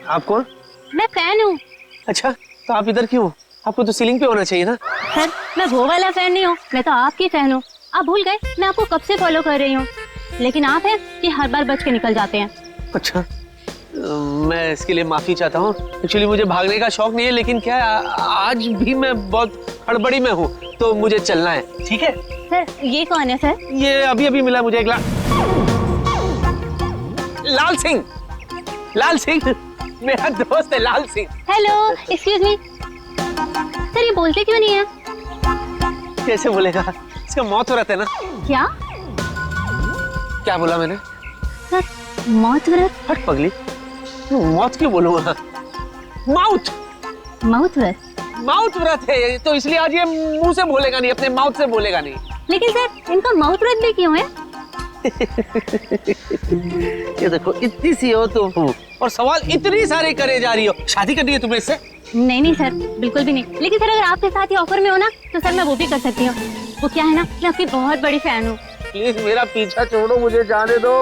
आप कौन? मैं फैन हूँ। अच्छा, तो आप इधर क्यों? आपको तो सीलिंग पे होना चाहिए ना। सर, मैं वो वाला फैन नहीं हूँ, मैं तो आपकी फैन हूँ। आप भूल गए मैं आपको कब से फॉलो कर रही हूँ, लेकिन आप हैं कि हर बार बच के निकल जाते हैं। अच्छा, मैं इसके लिए माफी चाहता हूँ। एक्चुअली मुझे भागने का शौक नहीं है, लेकिन क्या है, आज भी मैं बहुत हड़बड़ी में हूँ, तो मुझे चलना है। ठीक है सर, ये कौन है सर? ये अभी अभी मिला मुझे एक लाल सिंह। लाल सिंह मेरा दोस्त है, Lal Singh. Hello, excuse me. Sir, ये बोलते क्यों नहीं है? कैसे बोलेगा, इसका मौत हो रहा है ना। क्या क्या बोला मैंने? सर, मौत व्रत? हट पगली, मौत क्यों बोलूंगा? माउथ माउथ व्रत? माउथ व्रत है, तो इसलिए आज ये मुंह से बोलेगा नहीं, अपने माउथ से बोलेगा नहीं। लेकिन सर, इनका माउथ व्रत भी क्यों है? ये देखो, इतनी सी हो तुम और सवाल इतनी सारे करे जा रही हो। शादी करनी है तुम्हें इससे? नहीं नहीं सर, बिल्कुल भी नहीं। लेकिन सर, अगर आपके साथ ही ऑफर में हो ना, तो सर मैं वो भी कर सकती हूँ। वो क्या है ना, मैं आपकी बहुत बड़ी फैन हूँ। प्लीज मेरा पीछा छोड़ो, मुझे जाने दो,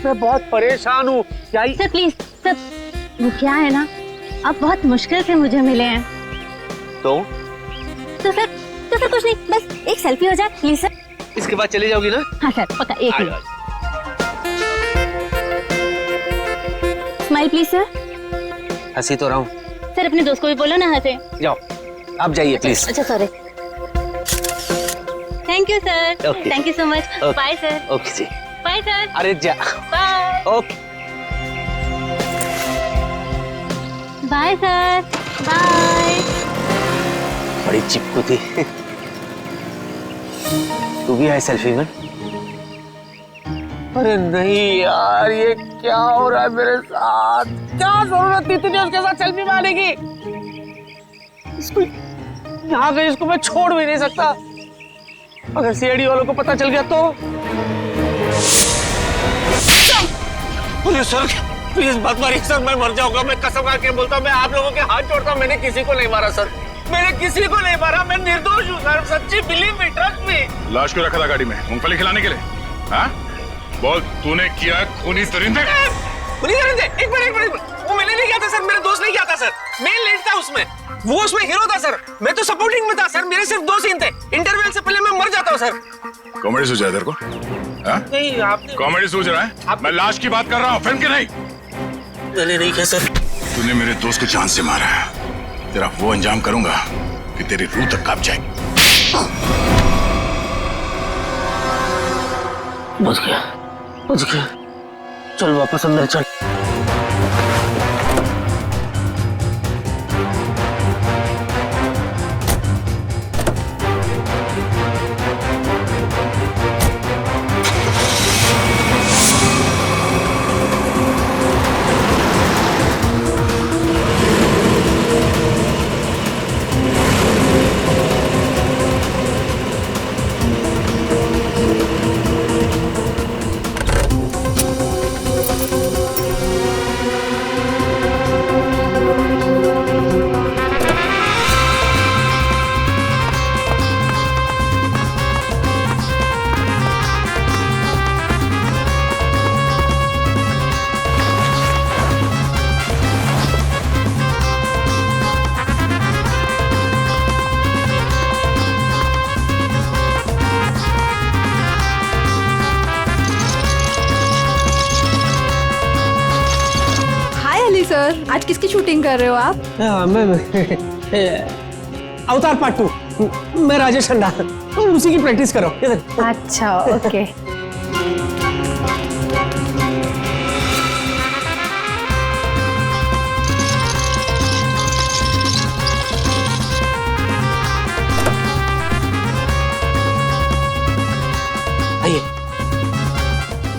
मैं बहुत परेशान हूँ। क्या सर प्लीज सर, वो क्या है ना, आप बहुत मुश्किल से मुझे मिले हैं। तो सर कुछ नहीं, बस एक सेल्फी हो जाए प्लीज सर। इसके बाद चले जाओगी ना? हाँ सर, पक्का। एक मिनट, स्माइल प्लीज सर। हंसी तो रहा हूँ। सर, अपने दोस्त को भी बोलो ना हंसे। जाओ, आप जाइए प्लीज। अच्छा sorry. Thank you sir, thank you so much. Bye sir. Okay जी, बाय सर। अरे जा, bye. Okay bye sir. Bye. बड़ी चिपकू थी। तू भी है सेल्फी में? अरे नहीं यार, ये क्या हो रहा है मेरे साथ? क्या जरूरत थी तुझे उसके साथ सेल्फी मारने की? इसको यहाँ पे इसको मैं छोड़ भी नहीं सकता। अगर सीआईडी वालों को पता चल गया तो? सर प्लीज मत मारिए सर, मैं मर जाऊंगा। मैं कसम खा के बोलता हूँ, मैं आप लोगों के हाथ जोड़ता हूँ, मैंने किसी को नहीं मारा सर, मैंने किसी को नहीं मारा, मैं निर्दोष हूँ सर, सच्ची, बिलीव मी, ट्रस्ट मी। लाश क्यों रखा था गाड़ी में? मूंगफली खिलाने के लिए? हाँ बोल, तूने किया खूनी सरिंदे? खूनी सरिंदे? एक मिनट, वो मैंने नहीं किया था सर, मेरा दोस्त नहीं किया था सर, मैं लीड था उसमें, वो उसमें हीरो था सर, मैं तो सपोर्टिंग में था सर, मेरे सिर्फ 2 सीन थे, इंटरवल से पहले मैं मर जाता हूँ सर। कॉमेडी सूझ रहा है तेरे को? नहीं, आपने कॉमेडी सूझ रहा है? मैं लाश की बात कर रहा हूँ, फिल्म की नहीं। मैंने नहीं किया सर। तूने मेरे दोस्त को जान से मारा है, तेरा वो अंजाम करूंगा कि तेरी रूह तक कांप जाएगी। बच गया, चल वापस अंदर चल। सर, आज किसकी शूटिंग कर रहे हो आप? मैं अवतार पार्ट 2, मैं राजेश खन्ना, उसी की प्रैक्टिस करो। अच्छा, ओके। आइए।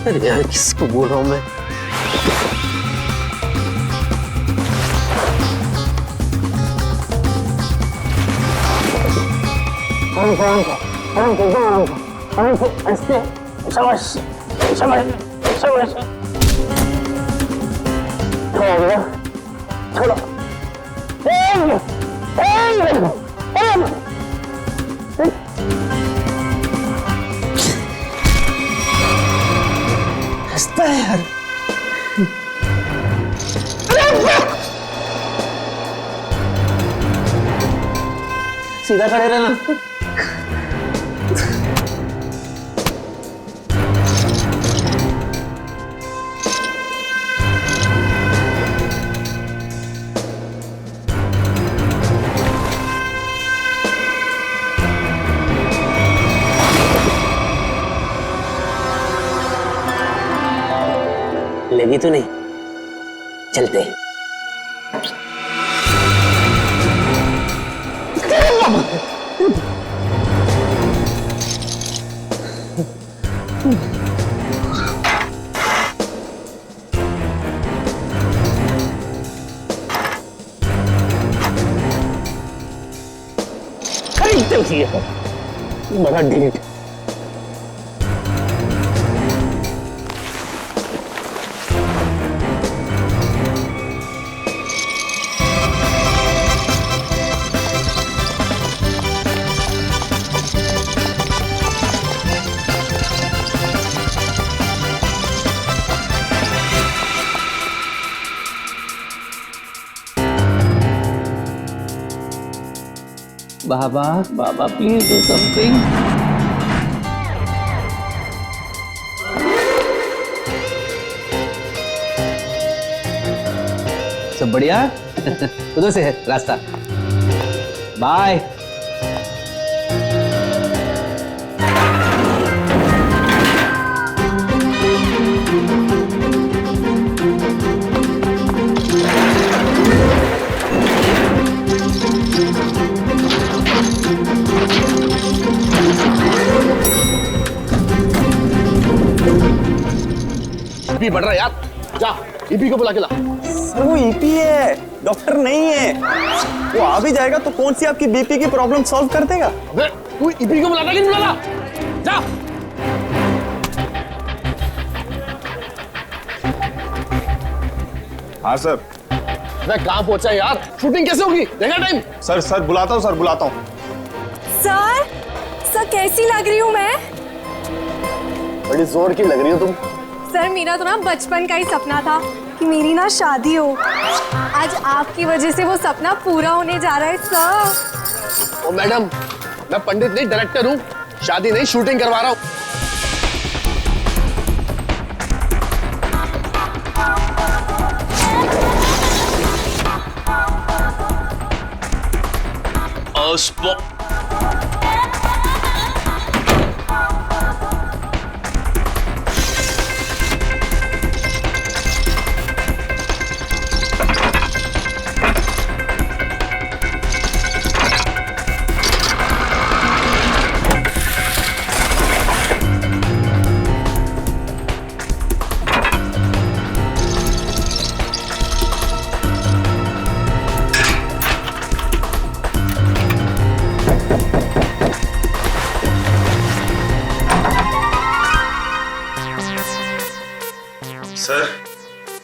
अरे यार, किसको बोल रहा हूँ मैं? हंसता है यार। सीधा खड़े रहना। लगी तो नहीं? चलते हैं। खरीदते उसी है बड़ा ढीठ। बाबा बाबा प्लीज डू समथिंग। सब बढ़िया? उधर से है रास्ता। बाय। ईपी बढ़ रहा है यार, जा ईपी को बुला के ला। सर वो ईपी है, डॉक्टर नहीं है। वो आ भी जाएगा तो कौन सी आपकी बीपी की प्रॉब्लम सॉल्व कर देगा? अबे तू ईपी को बुलाता कि नहीं बुलाता? जा। हाँ सर। मैं कहाँ पहुंचा यार? शूटिंग कैसे होगी? देखा टाइम? सर बुलाता हूँ, सर बुलाता हूँ। सर कैसी लग रही हूँ मैं? बड़ी जोर की लग रही हो तुम। सर मेरा तो ना बचपन का ही सपना था कि मेरी ना शादी हो। आज आपकी वजह से वो सपना पूरा होने जा रहा है सर। ओ मैडम, मैं पंडित नहीं डायरेक्टर हूँ, शादी नहीं शूटिंग करवा रहा हूँ।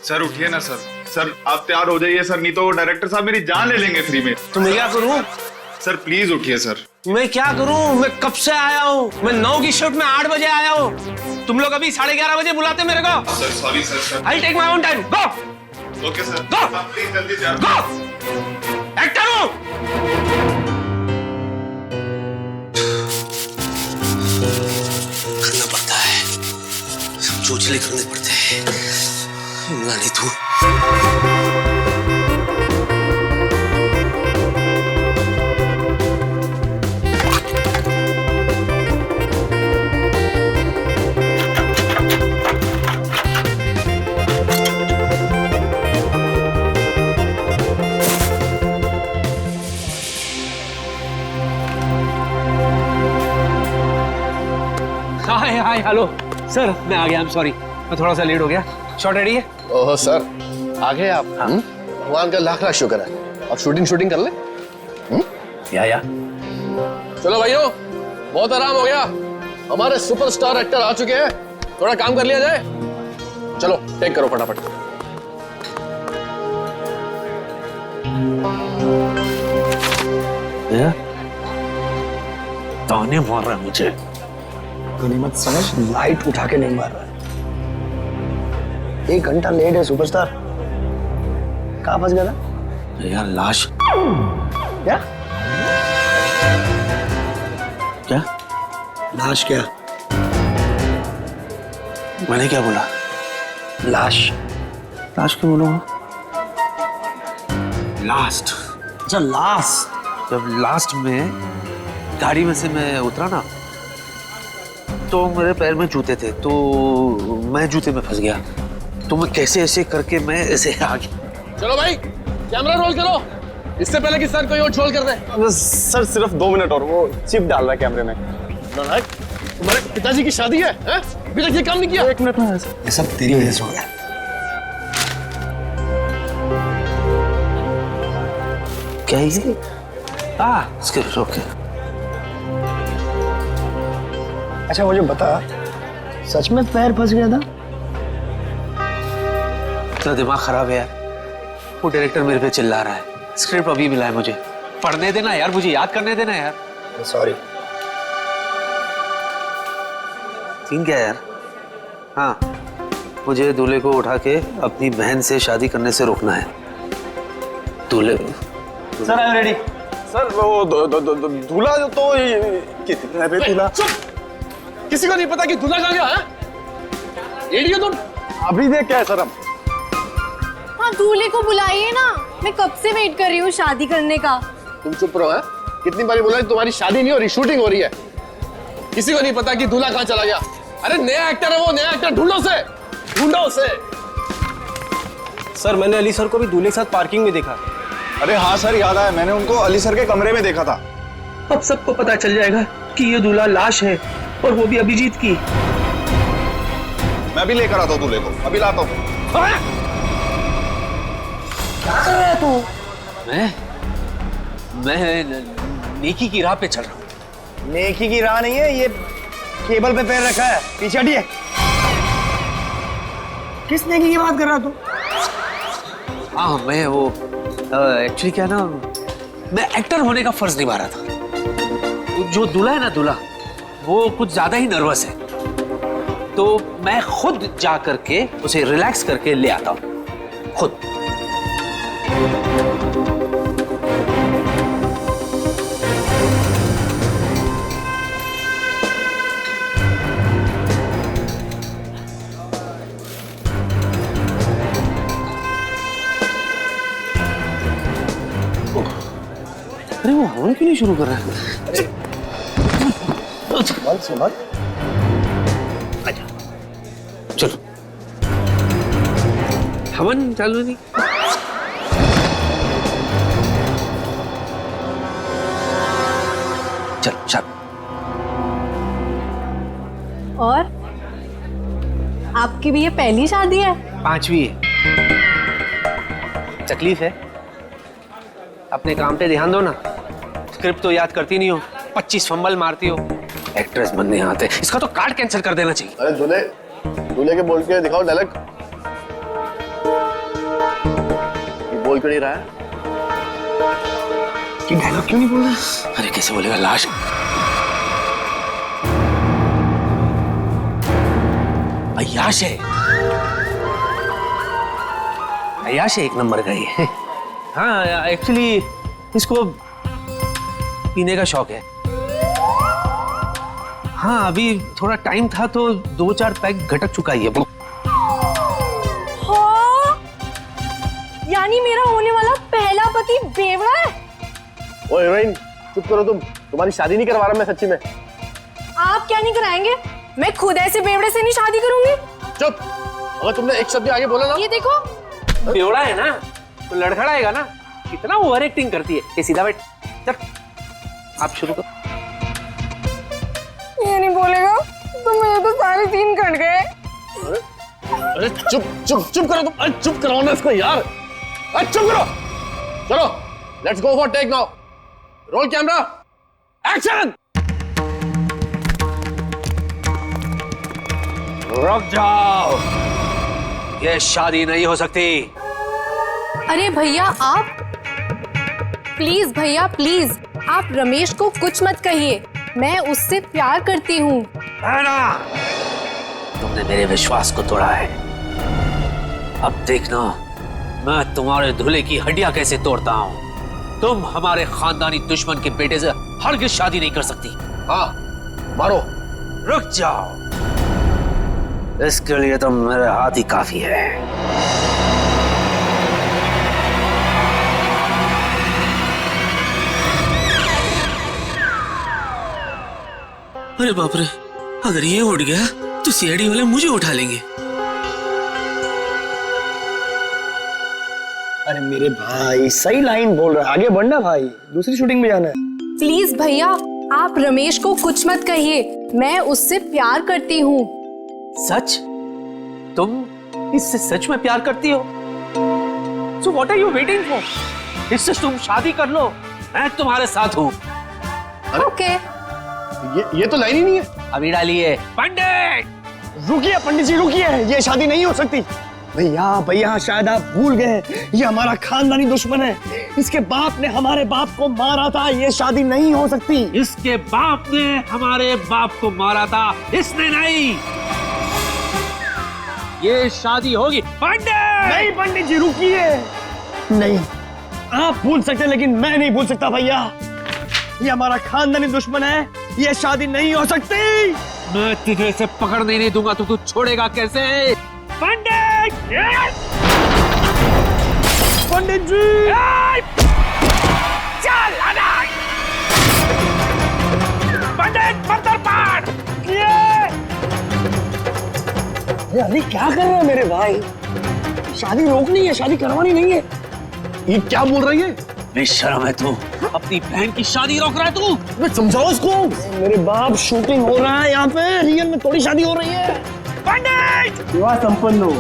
सर उठिए ना सर। सर आप तैयार हो जाइए सर, नहीं तो डायरेक्टर साहब मेरी जान ले लेंगे फ्री में। तो मैं क्या करूं? सर प्लीज उठिए सर। मैं क्या करूं? मैं कब से आया हूं? मैं 9 की शिफ्ट में 8 बजे आया हूं। तुम लोग अभी 11:30 बजे बुलाते मेरे को। Sir sorry sir. I take my own time. Go. Okay sir. Go! आप प्लीज जल्दी तैयार गो। एक्टर हूं। करना पड़ता है, सब चोचले करने पड़ते हैं। नहीं तू हाय हेलो सर, मैं आ गया। आई एम सॉरी, मैं थोड़ा सा लेट हो गया। शॉट रेडी है? ओह सर, आ गए आप? भगवान का लाख लाख शुक्र है। अब शूटिंग कर ले। या चलो भाइयों, बहुत आराम हो गया। हमारे सुपरस्टार एक्टर आ चुके हैं, थोड़ा काम कर लिया जाए। चलो टेक करो फटाफट। ताने मार रहा है मुझे। गनीमत समझ, लाइट उठा के नहीं मार रहा है। 1 घंटा लेट है सुपरस्टार। कहाँ फंस गया था? यार लाश। क्या? क्या? लाश क्या? मैंने क्या बोला? लाश? लाश क्यों बोलूंगा? लास्ट। अच्छा लास्ट। जब लास्ट में गाड़ी में से मैं उतरा ना, तो मेरे पैर में जूते थे, तो मैं जूते में फंस गया, तो मैं कैसे ऐसे करके मैं ऐसे आ गया। चलो भाई कैमरा रोल करो, इससे पहले कि सर कोई और ट्रोल कर दे। सर सिर्फ 2 मिनट और, वो चिप डाल रहा है कैमरे में। तुम्हारे पिताजी की शादी है? अभी तक ये काम नहीं किया। 1 मिनट में। ये सब तेरी वजह से हो गया। क्या ये? Script okay. अच्छा मुझे बता, सच में पैर फंस गया था? इतना दिमाग खराब है यार, वो डायरेक्टर मेरे पे चिल्ला रहा है। स्क्रिप्ट अभी मिला है मुझे, पढ़ने देना यार, मुझे याद करने देना यार। सॉरी। सीन क्या है यार? हाँ, मुझे दूल्हे को उठा के अपनी बहन से शादी करने से रोकना है। दूल्हे sir I am ready. Sir वो दूल्हा जो तो कितना है दूल्हा? किसी को नहीं पता कि दूल्हा कहाँ गया है? इडियट तुम। अभी देख क्या है सर हम। हाँ दूल्हे को बुलाइए ना, मैं कब से वेट कर रही हूँ शादी करने का। तुम चुप रहो। है कितनी बारी बोला तुम्हारी शादी नहीं हो रही, शूटिंग हो रही है। किसी को नहीं पता कि दूल्हा कहाँ चला गया। अरे नया एक्टर है वो, नया एक्टर ढूंढो उसे। सर मैंने अली सर को भी दूल्हे के साथ पार्किंग में देखा। अरे हाँ सर याद आया, मैंने उनको अली सर के कमरे में देखा था। अब सबको पता चल जाएगा कि ये दूल्हा लाश है, और वो भी अभिजीत की। मैं भी लेकर आता हूँ दूल्हे को, अभी लाता हूँ। क्या कर रहा है तू? मैं नेकी की राह पे चल रहा हूँ। नेकी की राह नहीं है, ये केबल पे पैर रखा है, पीछे हटिए। किस नेकी की बात कर रहा तू? हाँ मैं वो एक्चुअली क्या ना, मैं एक्टर होने का फर्ज निभा रहा था। जो दूल्हा है ना, दूल्हा वो कुछ ज्यादा ही नर्वस है, तो मैं खुद जा करके उसे रिलैक्स करके ले आता हूँ खुद। अरे वो हवन क्यों नहीं शुरू कर रहा है? संभल। चलो हवन चालू नहीं। चल चल। और आपकी भी ये पहली शादी है? 5वीं है। तकलीफ है, अपने काम पे ध्यान दो ना। स्क्रिप्ट तो याद करती नहीं हो, 25 फंबल मारती हो। एक्ट्रेस बनने आते, इसका तो कार्ड कैंसिल कर देना चाहिए। अरे दूल्हे के बोल के दिखाओ डायलॉग। बोल क्यों नहीं रहा है? कि डायलॉग क्यों नहीं बोल रहा? अरे कैसे बोलेगा? लाश। अय्याश है, अय्याश है, 1 नंबर का ही। हाँ एक्चुअली इसको पीने का शौक है। हाँ अभी थोड़ा टाइम था तो 2-4 पैक घटक चुका ही है। हाँ? यानी मेरा होने वाला पहला पति बेवड़ा है? ओए हीरोइन चुप करो तुम, तुम्हारी शादी नहीं करवा रहा मैं सच्ची में। आप क्या नहीं कराएंगे? मैं खुद ऐसे बेवड़े से नहीं शादी करूंगी। चुप, अगर तुमने एक शब्द आगे बोला ना। ये देखो बेवड़ा है ना तो लड़खड़ाएगा ना। कितना ओवर एक्टिंग करती है। ये सीधा बैठ, चल आप शुरू करो। ये नहीं बोलेगा तो मेरे तो सारे सीन कट गए। अरे चुप चुप चुप करो तुम। अरे चुप कराओ ना इसको यार। अरे चुप करो। चलो let's go for take now. Roll camera, action. रुक जाओ, ये शादी नहीं हो सकती। अरे भैया आप प्लीज, भैया प्लीज, आप रमेश को कुछ मत कहिए, मैं उससे प्यार करती हूँ। है ना, तुमने मेरे विश्वास को तोड़ा है। अब देखना मैं तुम्हारे दूल्हे की हड्डियां कैसे तोड़ता हूँ। तुम हमारे खानदानी दुश्मन के बेटे से हरगिज शादी नहीं कर सकती। हाँ, मारो। रुक जाओ, इसके लिए तो मेरे हाथ ही काफी है। अरे बाप रे, अगर ये उठ गया तो सीआईडी वाले मुझे उठा लेंगे। अरे मेरे भाई सही लाइन बोल रहा है, आगे बढ़ना भाई, दूसरी शूटिंग में जाना है। प्लीज भैया, आप रमेश को कुछ मत कहिए, मैं उससे प्यार करती हूँ। सच? तुम इससे सच में प्यार करती हो? So what are you waiting for? इससे तुम शादी कर लो, मैं तुम्हारे साथ हूँ। ओके। ये तो लाइन ही नहीं है। अभी डालिए। पंडित! रुकिए पंडित जी, रुकिए, ये शादी नहीं हो सकती। भैया भैया, शायद आप भूल गए, ये हमारा खानदानी दुश्मन है। इसके बाप ने हमारे बाप को मारा था, ये शादी नहीं हो सकती। इसके बाप ने हमारे बाप को मारा था, इसने नहीं। ये शादी होगी। पंडित! नहीं पंडित जी, रुकिए। नहीं, आप भूल सकते लेकिन मैं नहीं भूल सकता भैया। ये हमारा खानदानी दुश्मन है, ये शादी नहीं हो सकती। मैं तुझे इसे पकड़ने नहीं दूंगा तो तू छोड़ेगा कैसे? पंडित! पंडित जी! चल अनाज! पंडित मंत्र पाठ! अरे क्या कर रहे हैं मेरे भाई? शादी रोकनी है, शादी करवानी नहीं है। ये क्या बोल रही है? बेशर्म है तू, अपनी बहन की शादी रोक रहा है तू। मैं समझाओ इसको। मेरे बाप, शूटिंग हो रहा है यहाँ पे, रियल में थोड़ी शादी हो रही है। पंडित! विवाह संपन्न हो।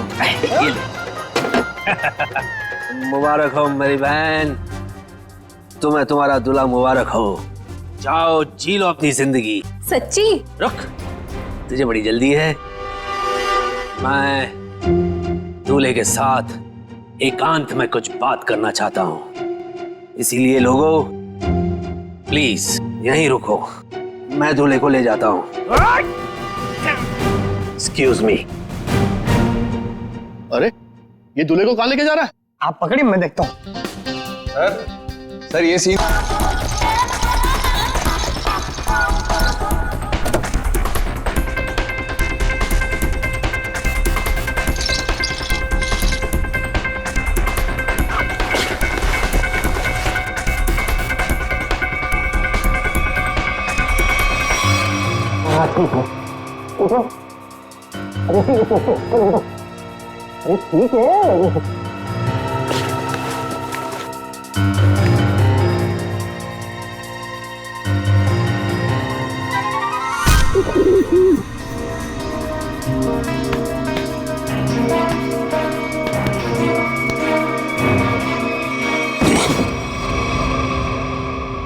मुबारक हो मेरी बहन, तुम्हें तुम्हारा दूल्हा मुबारक हो। जाओ जी लो अपनी जिंदगी। सच्ची? रुक, तुझे बड़ी जल्दी है। मैं दूल्हे के साथ एकांत में कुछ बात करना चाहता हूँ, इसीलिए लोगों प्लीज यहीं रुको, मैं दूल्हे को ले जाता हूँ। Excuse me. अरे ये दूल्हे को कहाँ लेके जा रहा है? आप पकड़िए, मैं देखता हूँ। सर ये सीन अरे ठीक है।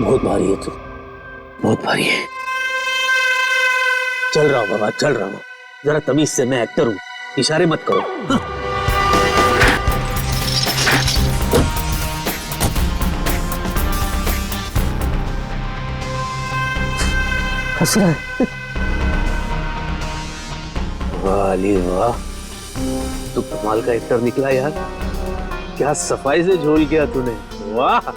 बहुत भारी है तू, बहुत भारी है। चल रहा हूँ बाबा, चल रहा हूँ। जरा तमीज से, मैं एक्टर हूँ, इशारे मत करो। हंस रहा है। वाह अली वाह, तू कमाल का एक्टर निकला यार, क्या सफाई से झोल किया तूने, वाह।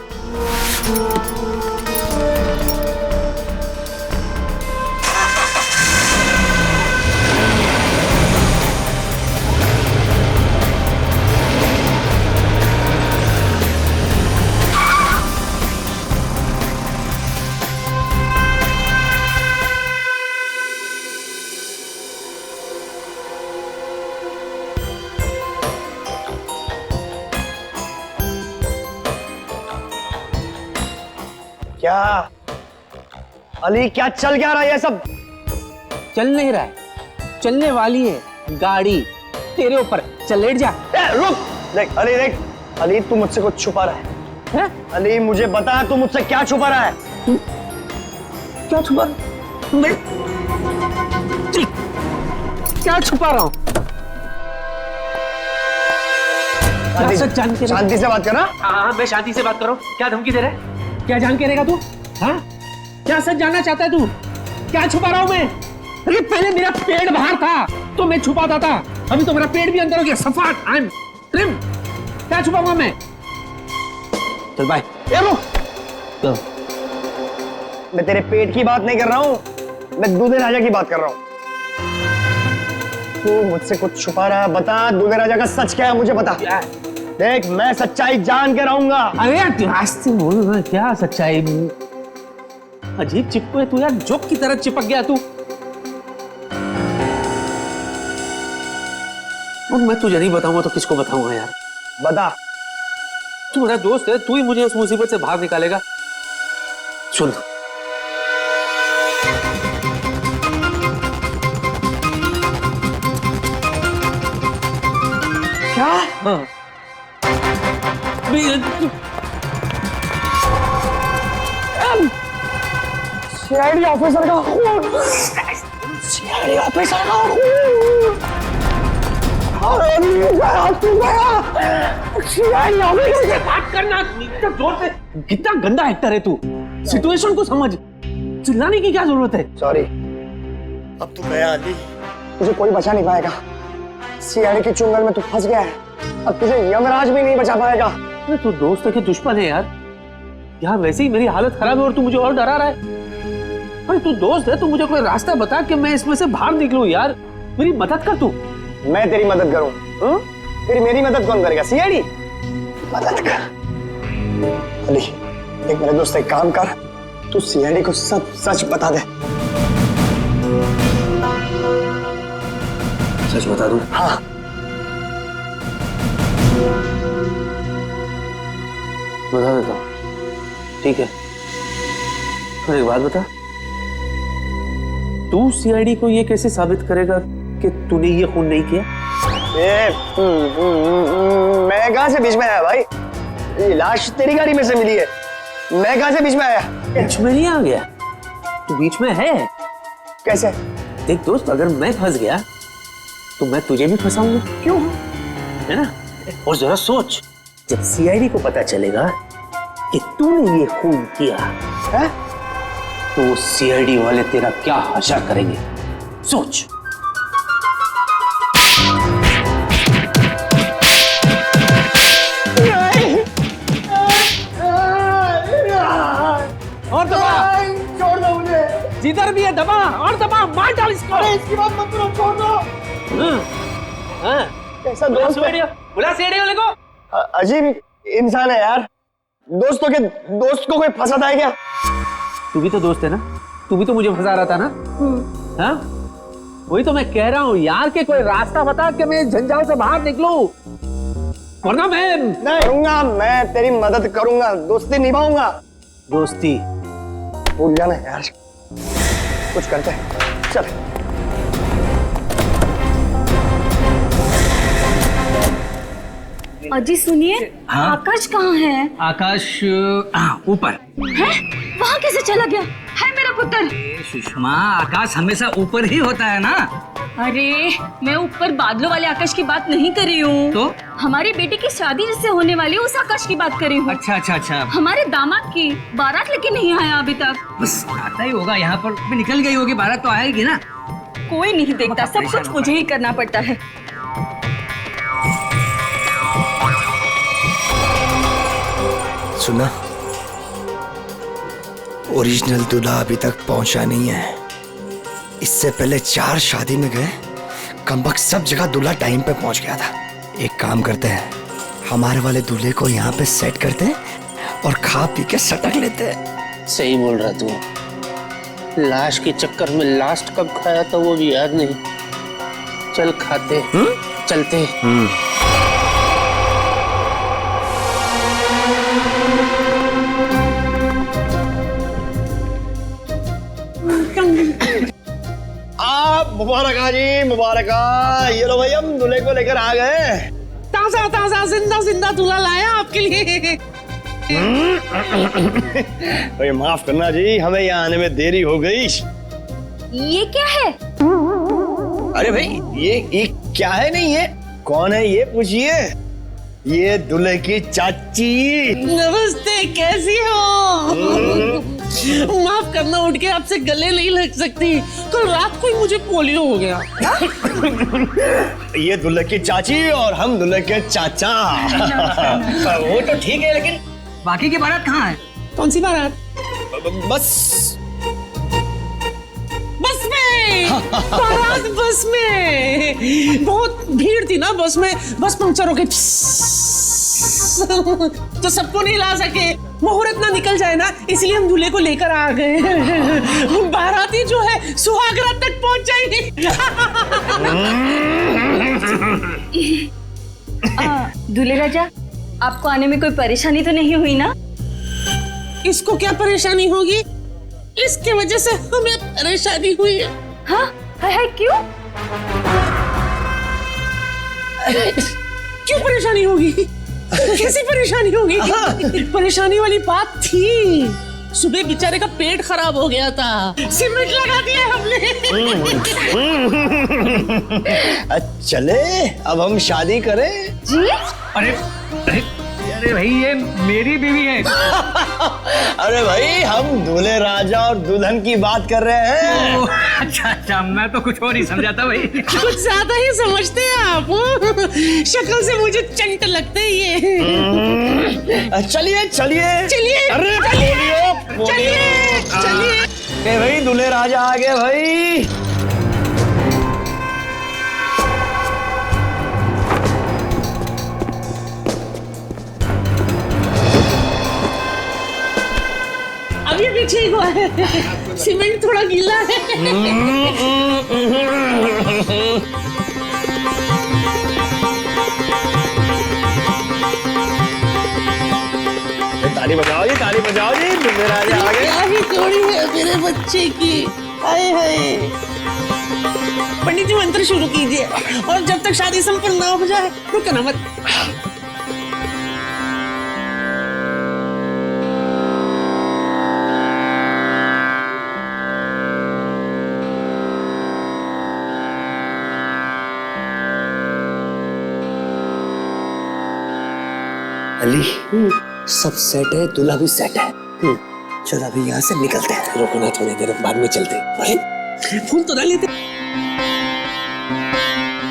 क्या अली, क्या चल क्या रहा है ये सब? चल नहीं रहा है, चलने वाली है गाड़ी, तेरे ऊपर। चल लेट जा। रुक, देख अली, देख अली, तू मुझसे कुछ छुपा रहा है। अली मुझे बता, तू मुझसे क्या छुपा रहा है? क्या छुपा? मैं क्या छुपा रहा हूँ? शांति से बात करना। हाँ, मैं शांति से बात करूं। क्या धमकी दे रहा है? क्या जान के रहेगा तू? हाँ, क्या सच जानना चाहता है तू? क्या छुपा रहा हूं मैं? अरे पहले मेरा पेट बाहर था तो मैं छुपाता था, अभी तो मेरा पेट भी अंदर हो गया। सफाट, आई एम ट्रिम। क्या छुपाऊंगा मैं? चल बाय। ये रुक, मैं तेरे पेट की बात नहीं कर रहा हूँ, मैं दूल्हे राजा की बात कर रहा हूँ। तू मुझसे कुछ छुपा रहा है, बता दूल्हे राजा का सच क्या है मुझे बता। देख मैं सच्चाई जान के रहूंगा। अरे यार रास्ते बोल ना, क्या सच्चाई? अजीब चिपको है तू यार, जोक की तरह चिपक गया तू। और मैं तुझे नहीं बताऊंगा तो किसको बताऊंगा यार? बता। तू मेरा दोस्त है, तू ही मुझे इस मुसीबत से बाहर निकालेगा। सुन, क्या? हाँ सीआईडी ऑफिसर का खून, सीआईडी ऑफिसर का खून। अरे सीआईडी ऑफिसर से बात करना इतना जोर से। कितना गंदा एक्टर है तू, सिचुएशन को समझ। चिल्लाने की क्या जरूरत है? सॉरी, अब तू गया अली, तुझे कोई बचा नहीं पाएगा। सीआईडी के चुंगल में तू फंस गया है, अब तुझे यमराज भी नहीं बचा पाएगा। अरे तू दोस्त है कि दुश्मन है यार? यार वैसे ही मेरी हालत खराब है और तू मुझे और डरा रहा है। अरे तू दोस्त है, तू मुझे कोई रास्ता बता कि मैं इसमें से बाहर निकलूं यार। मेरी मदद कर तू। मैं तेरी मदद करूं? फिर मेरी मदद कौन करेगा? सीआईडी मदद कर। अली देख मेरे दोस्त, एक काम कर, तू सीआईडी को सब सच बता दे। सच बता दूं? हाँ। बता देता हूं, ठीक है। फिर एक बात बता, तू सीआईडी को ये कैसे साबित करेगा कि तूने ये खून नहीं किया? मैं कहां से बीच में आया भाई? ये लाश तेरी गाड़ी में से मिली है, मैं कहां से बीच में आया? बीच में नहीं आ गया, तू बीच में है। कैसे? देख दोस्त, अगर मैं फंस गया तो मैं तुझे भी फंसाऊंगा। क्यों? है ना? और जरा सोच, जब सीआईडी को पता चलेगा कि तूने ये खून किया है, तो सीआईडी वाले तेरा क्या हशर करेंगे, सोच। और दबा, छोड़ दो मुझे। जिधर भी है दबा, और दबा, मार डाल इसको। अरे इसकी बात मत करो, छोड़ दो। कैसा दोस्त है? बुला सीआईडी वाले को। अजीब इंसान है यार, दोस्त को कोई फंसाता है क्या? तू भी तो दोस्त है ना, तू भी तो मुझे फंसा रहा था ना। हाँ, वही तो मैं कह रहा हूँ यार, कि कोई रास्ता बता कि मैं इस झंझाल से बाहर निकलूं, वरना मैं नहीं करूंगा। मैं तेरी मदद करूंगा, दोस्ती निभाऊंगा। दोस्ती भूल जाना यार, कुछ करते हैं, चल। अजी सुनिए, आकाश कहाँ है? आकाश ऊपर है? वहाँ कैसे चला गया? है मेरा पुत्र। सुषमा, आकाश हमेशा ऊपर ही होता है ना। अरे मैं ऊपर बादलों वाले आकाश की बात नहीं कर रही हूँ, तो हमारी बेटी की शादी जिससे होने वाली है उस आकाश की बात कर रही हूँ। अच्छा अच्छा अच्छा। हमारे दामाद की बारात लेके नहीं आया अभी तक। बस आता ही होगा, यहाँ पर भी निकल गई होगी, बारात तो आएगी ना। कोई नहीं देखता, सब कुछ मुझे ही करना पड़ता है। सुना, ओरिजिनल दूल्हा अभी तक पहुंचा नहीं है। इससे पहले 4 शादी में गए, कमबख्त सब जगह दूल्हा टाइम पे पहुंच गया था। एक काम करते हैं, हमारे वाले दूल्हे को यहाँ पे सेट करते हैं और खा पी के सटक लेते हैं। सही बोल रहा तू, लाश के चक्कर में लास्ट कब खाया था वो भी याद नहीं। चल खाते, चलते। मुबारक जी, मुबारक। ये लो भाई, हम दूल्हे को लेकर आ गए। ताजा ताजा जिंदा जिंदा दूल्हा लाया आपके लिए। तो माफ करना जी, हमें यहाँ आने में देरी हो गई। ये क्या है? अरे भाई, ये क्या है? नहीं, ये कौन है ये पूछिए। ये दूल्हे की चाची। नमस्ते, कैसी हो? माफ करना, उठ के आपसे गले नहीं लग सकती, कल रात को ही मुझे पोलियो हो गया। ये दूल्हे की चाची और हम दूल्हे के चाचा। वो तो ठीक है, लेकिन बाकी की बारात कहाँ है? कौन सी बारात? बस बस में। बारात बस में। बहुत भीड़ थी ना बस में, बस पंक्चर हो गई तो सबको नहीं ला सके। मुहूर्त ना निकल जाए ना, इसलिए हम दूल्हे को लेकर आ गए। बाराती जो है सुहागरात तक पहुंच जाएगी। दूल्हे राजा, आपको आने में कोई परेशानी तो नहीं हुई ना? इसको क्या परेशानी होगी? इसके वजह से हमें परेशानी हुई है। हाँ? है क्यों? क्यों परेशानी होगी? कैसी परेशानी होगी? परेशानी वाली बात थी। सुबह बेचारे का पेट खराब हो गया था, सीमेंट लगा दिया हमने। चले अब हम शादी करें। जी? अरे अरे अरे भाई, ये मेरी बीवी है। अरे भाई, हम दूल्हे राजा और दुल्हन की बात कर रहे हैं। अच्छा अच्छा, मैं तो कुछ और ही समझा था भाई। कुछ ज्यादा ही समझते हैं आप। शक्ल से मुझे चंट लगते हैं ये। चलिए चलिए चलिए, अरे चलिए चलिए चलिए। भाई दूल्हे राजा आ गए भाई। अभी भी ठीक हुआ है, सीमेंट थोड़ा गीला है। ताली बजाओ जी, ताली बजाओ जी, दूल्हे राजा आ गए। क्या ही जोड़ी है मेरे बच्चे की। हाय हाय। पंडित जी मंत्र शुरू कीजिए, और जब तक शादी संपन्न ना हो जाए रुकना मत। अली, सब सेट है, दूल्हा भी सेट है। चल अभी यहाँ से निकलते हैं। रुकना थोड़ी देर, बाद में चलते हैं। फूल तो डाल लेते।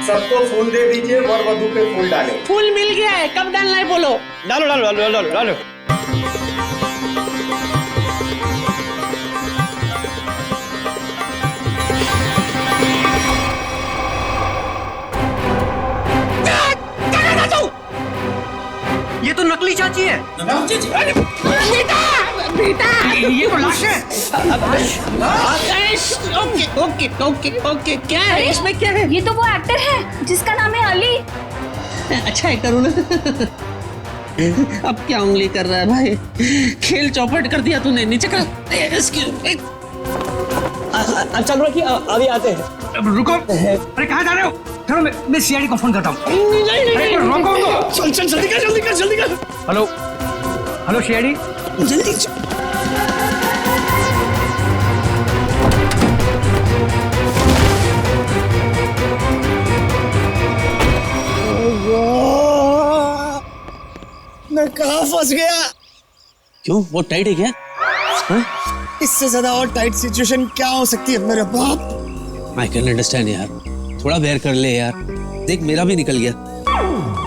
सबको फूल दे दीजिए, वर वधू पे फूल डालें। फूल मिल गया है, कब डालना है बोलो। डालो डालो डालो डालो डालो। ये तो नकली चाची है। बेटा बेटा, ये तो लाश है। ओके ओके ओके ओके, क्या है इसमें, क्या है? ये तो वो एक्टर है जिसका नाम है अली। अच्छा एक्टर हूँ ना। अब क्या उंगली कर रहा है भाई? खेल चौपट कर दिया तूने। नीचे कर। चल रखिए, अभी आते हैं। रुको, अरे कहाँ जा रहे हो? चलो मैं सीआईडी को फोन करता हूँ। अरे रोको तो। चल चल जल्दी कर जल्दी कर जल्दी कर। हेलो हेलो सीआईडी, जल्दी मैं कहाँ फंस गया? क्यों, वो टाइट है क्या? इससे ज्यादा और टाइट सिचुएशन क्या हो सकती है मेरे बाप? आई कैन अंडरस्टैंड यार, थोड़ा बेयर कर ले यार। देख मेरा भी निकल गया।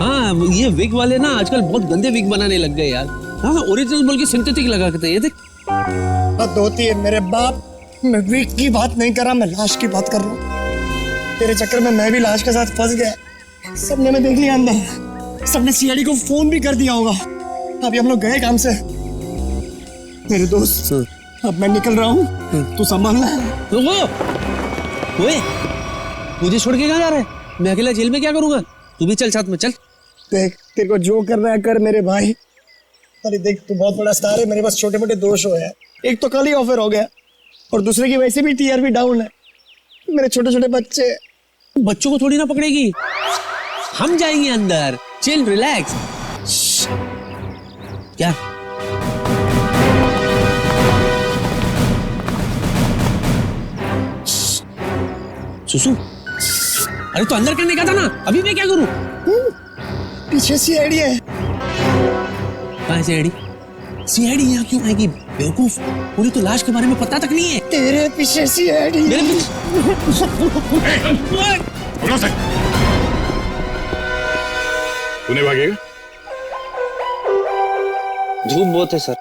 हाँ, ये विग वाले ना आजकल बहुत गंदे विग बनाने लग गए यार। हाँ, ओरिजिनल बोल के सिंथेटिक लगा के ये देख। बात होती है मेरे बाप, मैं विग की बात नहीं कर रहा, मैं लाश की बात कर रहा हूँ। तेरे चक्कर में मैं भी लाश के साथ फंस गया। सबने मैं देख लिया अंदर, सबने सीआईडी को फोन भी कर दिया होगा। अभी हम लोग गए काम से। मेरे दोस्त, अब मैं निकल रहा हूँ, तू संभालना। ओए, मुझे छोड़ के कहाँ जा रहा है? मैं अकेला जेल में क्या करूंगा? तू भी चल साथ में, चल। देख, तेरे को जो करना है कर मेरे भाई। अरे देख, तू बहुत बड़ा स्टार है, मेरे पास छोटे मोटे दोष हो हैं। एक तो कल ही ऑफर हो गया, और दूसरे की वैसे भी टीआरपी डाउन है। मेरे छोटे छोटे बच्चे। बच्चों को थोड़ी ना पकड़ेगी, हम जाएंगे अंदर। Chill, relax. क्या सुसु? अरे तो अंदर करने का था ना, अभी मैं क्या करूं? पीछे सीआईडी है। कहाँ सीआईडी? सीआईडी यहाँ क्यों आएगी बेवकूफ? पूरी तो लाश के बारे में पता तक नहीं है। तेरे पीछे सीआईडी। मेरे पीछे? तूने भागेगा? धूप बहुत है सर।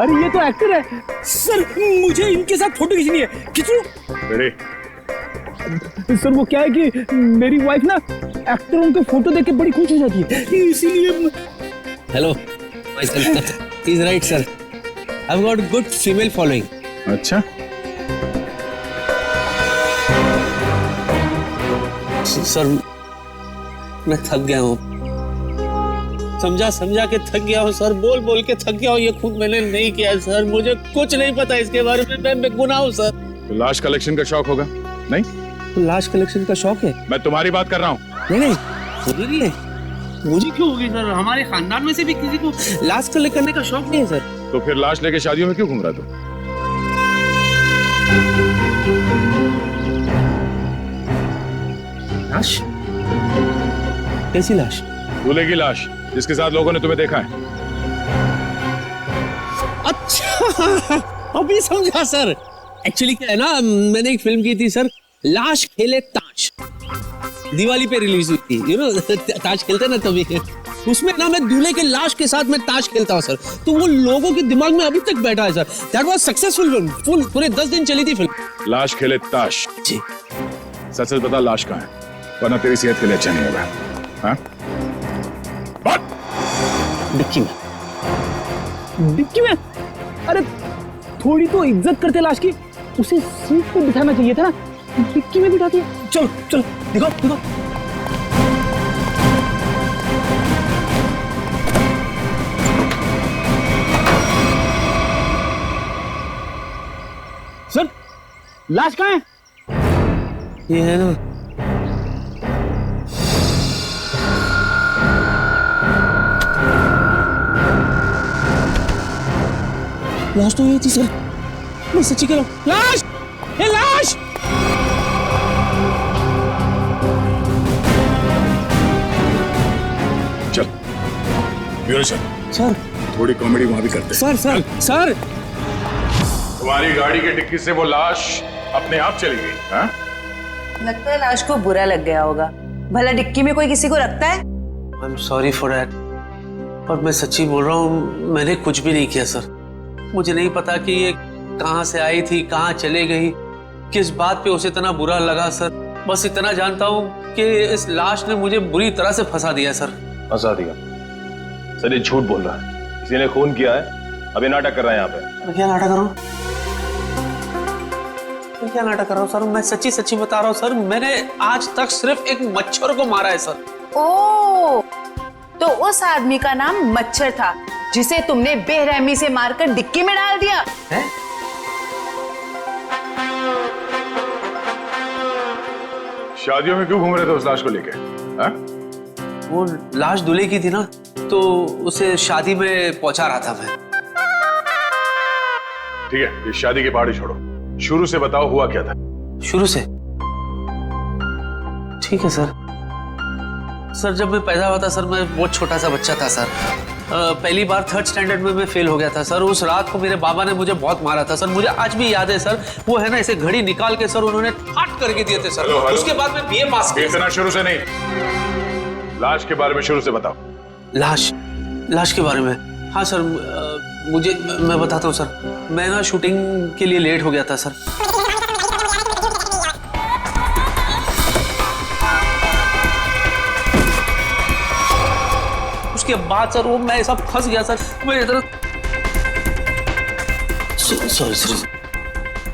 अरे ये तो एक्टर है सर, मुझे इनके साथ फोटो खींचनी है। खींचूं? अरे सर वो क्या है कि मेरी वाइफ ना एक्टरों के फोटो देख के बड़ी खुश हो जाती है, इसीलिए। Hello, he's right sir. I've got good female following. अच्छा, सर मैं थक गया हूँ, समझा के थक गया हूँ सर, बोल के थक गया हूँ। ये खुद मैंने नहीं किया है सर, मुझे कुछ नहीं पता इसके बारे में, मैं बेगुनाह हूँ सर। तो लाश कलेक्शन का शौक होगा नहीं? तो लाश कलेक्शन का शौक है? मैं तुम्हारी बात कर रहा हूँ। नहीं मुझे नहीं है। मुझे क्यों होगी सर? हमारे खानदान में से भी किसी को लाश कलेक्ट करने का शौक नहीं है सर। तो फिर लाश लेके शादियों में क्यों घूम रहा तू? लाश? कैसी लाश? दूल्हे की लाश, जिसके साथ लोगों ने तुम्हें देखा है। अच्छा अभी समझा सर। एक्चुअली क्या है ना, मैंने एक फिल्म की थी सर, लाश खेले ताश, दिवाली पे रिलीज हुई थी। यू नो ताश खेलते ना तभी, उसमें ना मैं दूल्हे के लाश के साथ मैं ताश खेलता हूँ सर, तो वो लोगों के दिमाग में अभी तक बैठा है sir. That was successful film, full पूरे 10 दिन चली थी फिल्म। लाश खेले ताश जी। सच बता, लाश कहाँ है? वरना तेरी सेहत के लिए अच्छा नहीं होगा। हाँ? डिक्की में। डिक्की में? अरे थोड़ी तो इज्जत करते लाश की, उसे सीट पे बिठाना चाहिए था ना, डिक्की में बिठा दिया। चलो चलो दिखाओ। सर लाश कहाँ है? ये है ना, लाश तो ये थी सर, मैं सच्ची कह रहा हूँ। लाश, ये लाश। चल ब्यूरो चल। सर थोड़ी कॉमेडी वहां भी करते हैं। सर तुम्हारी गाड़ी की डिक्की से वो लाश अपने आप चली गई। हाँ? लगता है लाश को बुरा लग गया होगा। भला डिक्की में कोई किसी को रखता है? I am sorry for that, पर मैं सच्ची बोल रहा हूँ, मैंने कुछ भी नहीं किया सर। मुझे नहीं पता कि ये कहाँ से आई थी, कहाँ चले गई, किस बात पे उसे इतना बुरा लगा सर। बस इतना जानता हूँ कि इस लाश ने मुझे बुरी तरह से फंसा दिया सर। फंसा दिया? सर ये झूठ बोल रहा है, किसी ने खून किया है, अभी नाटक कर रहा है यहाँ पे। मैं क्या नाटक कर रहा हूँ सर? मैं सच्ची बता रहा हूँ सर, मैंने आज तक सिर्फ एक मच्छर को मारा है सर। ओह, तो उस आदमी का नाम मच्छर था जिसे तुमने बेरहमी से मारकर डिक्की में डाल दिया है? शादियों में क्यों घूम रहे थे उस लाश को लेके? वो लाश दूल्हे की थी ना, तो उसे शादी में पहुंचा रहा था मैं। ठीक है, इस शादी की पहाड़ी छोड़ो, शुरू से बताओ हुआ क्या था? शुरू से? ठीक है सर। जब मैं पैदा हुआ था सर, मैं बहुत छोटा सा बच्चा था सर। पहली बार 3rd स्टैंडर्ड में मैं फेल हो गया था सर। उस रात को मेरे बाबा ने मुझे बहुत मारा था सर, मुझे आज भी याद है सर। वो है ना, ऐसे घड़ी निकाल के सर उन्होंने फाट करके दिए थे सर। हेलो। उसके बाद मैं बीए पास किया। इतना शुरू से नहीं, लाश के बारे में शुरू से बताओ। लाश के बारे में? हाँ सर, मैं बताता हूँ सर। मैं ना शूटिंग के लिए लेट हो गया था सर। उसके बाद सर वो मैं ऐसा फंस गया सर, मैं इधर सॉरी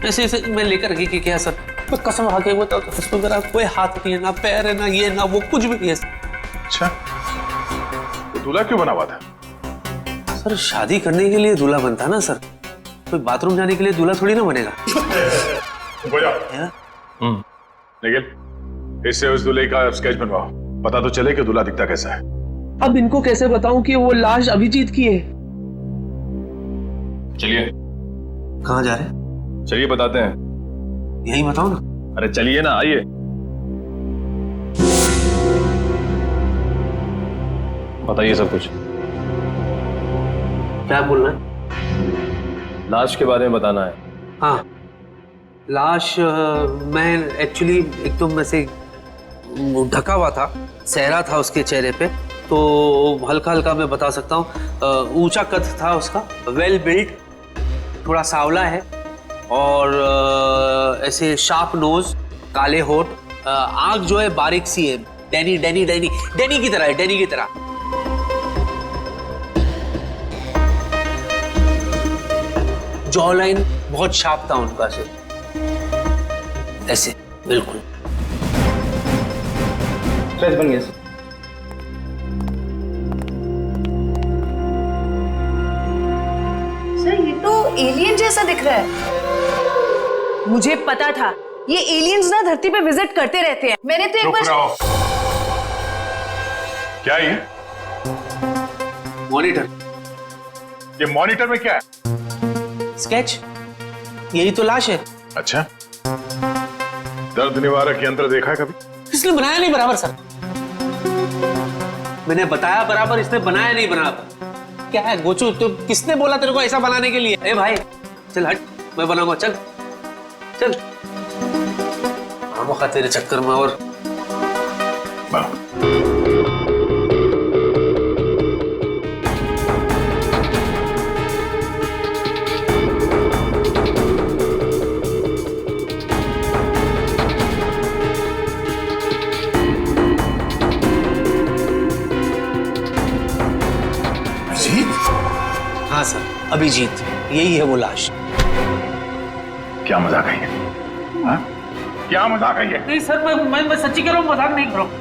ऐसे मैं लेकर के क्या सर, मैं कसम खा के बताऊं तो उसमें मेरा कोई हाथ नहीं है, ना पैर है, ना ये ना वो, कुछ भी नहीं है। अच्छा, तो दूल्हा क्यों बना हुआ था? सर शादी करने के लिए दूल्हा बनता है ना सर, कोई बाथरूम जाने के लिए दूल्हा थोड़ी ना बनेगा। निखिल, इससे उस दूल्हे का स्केच बनवाओ, पता तो चले कि दूल्हा दिखता कैसा है। अब इनको कैसे बताऊं कि वो लाश अभिजीत की है? चलिए। कहाँ जा रहे हैं? चलिए बताते हैं। यही बताओ ना। अरे चलिए ना, आइए। बताइए सब कुछ। क्या बोलना है? लाश के बारे में बताना है। हाँ, लाश मैं एक्चुअली एकदम ऐसे ढका हुआ था, सहरा था उसके चेहरे पे, तो हल्का हल्का मैं बता सकता हूँ। ऊंचा कद था उसका, वेल बिल्ट, थोड़ा सांवला है और ऐसे शार्प नोज, काले होठ, आंख जो है बारीक सी है, डैनी डैनी डैनी डैनी की तरह है, डैनी की तरह। जॉ लाइन बहुत शार्प था उनका से, ऐसे बिल्कुल। स्ट्रेच बन गया। सर ये तो एलियन जैसा दिख रहा है। मुझे पता था ये एलियंस ना धरती पे विजिट करते रहते हैं। मैंने तो एक बार। क्या ये मॉनिटर? ये मॉनिटर में क्या है? स्केच, यही तो लाश है। अच्छा, दर्द निवारक यंत्र देखा है कभी? इसने बनाया नहीं बराबर सर। मैंने बताया बराबर, इसने बनाया नहीं बराबर। क्या है गोचू, तो किसने बोला तेरे को ऐसा बनाने के लिए? ए भाई चल हट, मैं बनाऊंगा, चल चल। आमोखा तेरे चक्कर में और हाँ सर, अभिजीत, यही है वो लाश। क्या मजाक है ये? हाँ? क्या मजाक है ये? नहीं सर, मैं सच्ची कह रहा हूँ, मजाक नहीं कर रहा हूँ।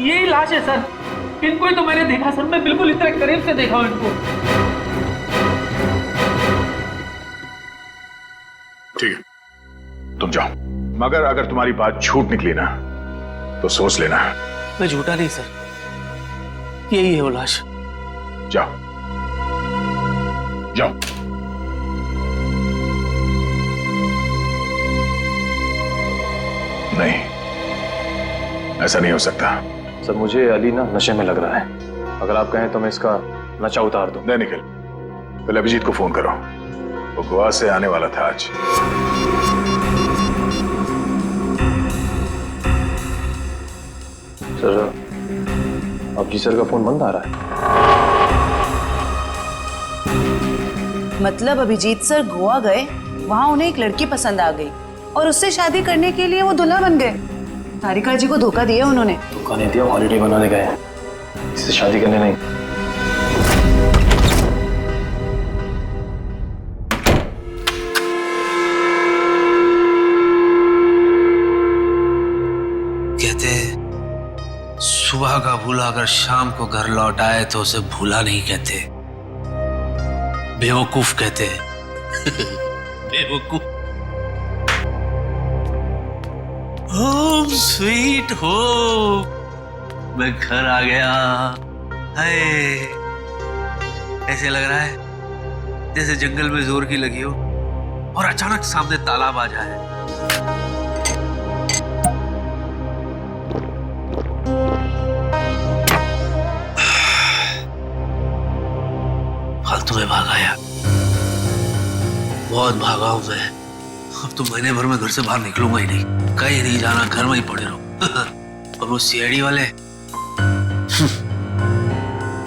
यही लाश है सर। इनको ही तो मैंने देखा सर, मैं बिल्कुल इतने करीब से देखा हूँ इनको। ठीक है, तुम जाओ, मगर अगर तुम्हारी बात झूठ निकली ना तो सोच लेना। मैं झूठा नहीं सर, यही है वो लाश। जाओ जाओ। नहीं, ऐसा नहीं हो सकता। सर मुझे अली ना नशे में लग रहा है। अगर आप कहें तो मैं इसका नशा उतार दूं। नहीं निखिल, पहले अभिजीत को फोन करो, वो गोवा से आने वाला था आज। सर अब जी सर का फोन बंद आ रहा है। मतलब अभिजीत सर गोवा गए, वहां उन्हें एक लड़की पसंद आ गई और उससे शादी करने के लिए वो दूल्हा बन गए। तारिका जी को धोखा दिया उन्होंने। धोखा नहीं दिया, हॉलिडे बनाने गए हैं, इससे शादी करने नहीं। कहते सुबह का भूला अगर शाम को घर लौट आए तो उसे भूला नहीं कहते, बेवकूफ कहते हैं। बेवकूफ। होम स्वीट होम, मैं घर आ गया। हाय, ऐसे लग रहा है जैसे जंगल में जोर की लगी हो और अचानक सामने तालाब आ जाए। फालतू में भागा यार, बहुत भागा हूं मैं। अब तो महीने भर में घर से बाहर निकलूंगा ही नहीं, कहीं नहीं जाना, घर में ही पड़े रहो। और वो सीआईडी वाले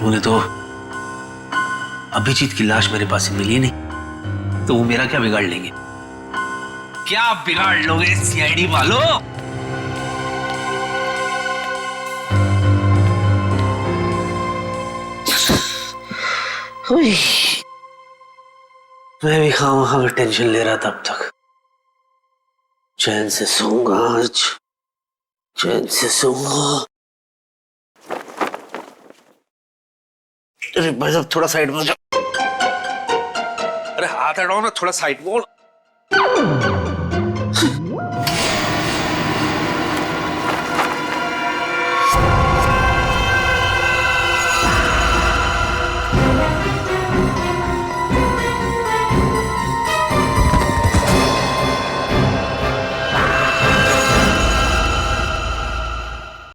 उन्हें तो अभिजीत की लाश मेरे पास मिली नहीं, तो वो मेरा क्या बिगाड़ लेंगे? क्या बिगाड़ लोगे सीआईडी वालों? मैं भी खामखा में टेंशन ले रहा था अब तक। चैन से सोऊंगा आज, चैन से सोऊंगा। अरे भाई साहब थोड़ा साइड में जाओ। अरे हाथ हटाओ ना, थोड़ा साइड में।